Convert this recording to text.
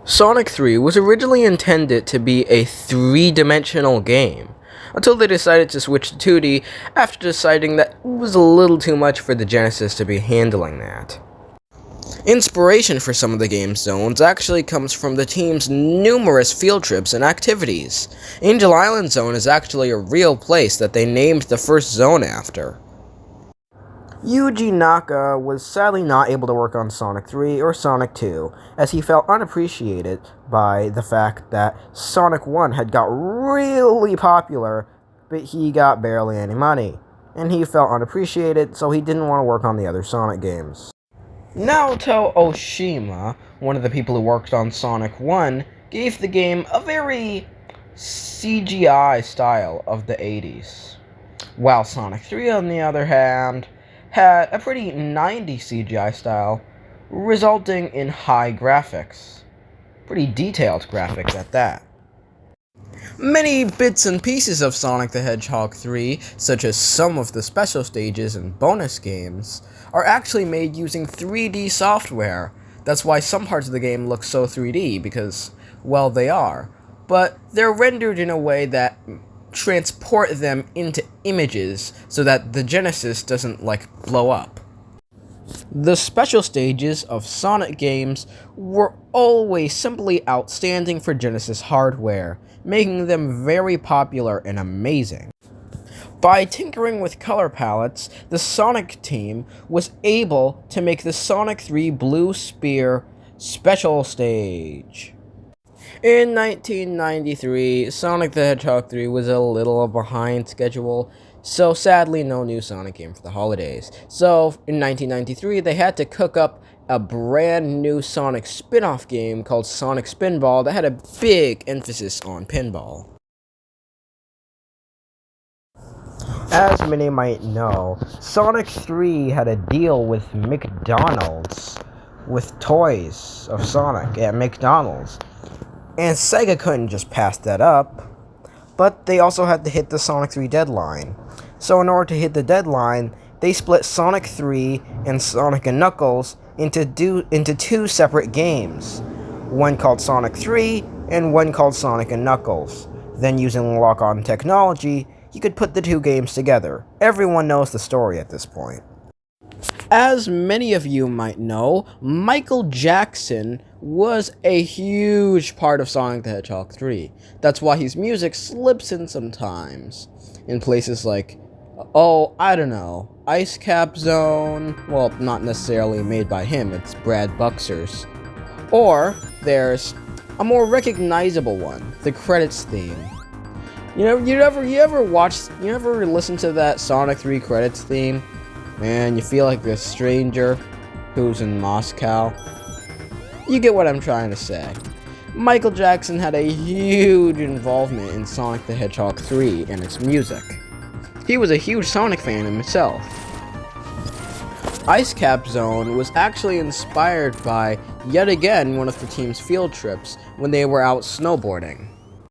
Sonic 3 was originally intended to be a three-dimensional game, until they decided to switch to 2D after deciding that it was a little too much for the Genesis to be handling that. Inspiration for some of the game's zones actually comes from the team's numerous field trips and activities. Angel Island Zone is actually a real place that they named the first zone after. Yuji Naka was sadly not able to work on Sonic 3 or Sonic 2, as he felt unappreciated by the fact that Sonic 1 had got really popular, but he got barely any money, and he felt unappreciated, so he didn't want to work on the other Sonic games. Naoto Oshima, one of the people who worked on Sonic 1, gave the game a very CGI style of the 80s, while Sonic 3, on the other hand, had a pretty 90s CGI style, resulting in high graphics. Pretty detailed graphics at that. Many bits and pieces of Sonic the Hedgehog 3, such as some of the special stages and bonus games, are actually made using 3D software. That's why some parts of the game look so 3D, because, well, they are. But they're rendered in a way that transport them into images so that the Genesis doesn't, blow up. The special stages of Sonic games were always simply outstanding for Genesis hardware, making them very popular and amazing. By tinkering with color palettes, the Sonic team was able to make the Sonic 3 Blue Spear special stage. In 1993, Sonic the Hedgehog 3 was a little behind schedule, so sadly no new Sonic game for the holidays. So, in 1993, they had to cook up a brand new Sonic spin-off game called Sonic Spinball that had a big emphasis on pinball. As many might know, Sonic 3 had a deal with McDonald's, with toys of Sonic at McDonald's. And Sega couldn't just pass that up, but they also had to hit the Sonic 3 deadline. So in order to hit the deadline, they split Sonic 3 and Sonic & Knuckles into two separate games, one called Sonic 3 and one called Sonic & Knuckles. Then using lock-on technology, you could put the two games together. Everyone knows the story at this point. As many of you might know, Michael Jackson was a huge part of Sonic the Hedgehog 3. That's why his music slips in sometimes. In places like, Ice Cap Zone. Well, not necessarily made by him, it's Brad Buxer's. Or, there's a more recognizable one, the credits theme. You ever listen to that Sonic 3 credits theme? Man, you feel like a stranger who's in Moscow. You get what I'm trying to say. Michael Jackson had a huge involvement in Sonic the Hedgehog 3 and its music. He was a huge Sonic fan himself. Ice Cap Zone was actually inspired by, yet again, one of the team's field trips when they were out snowboarding.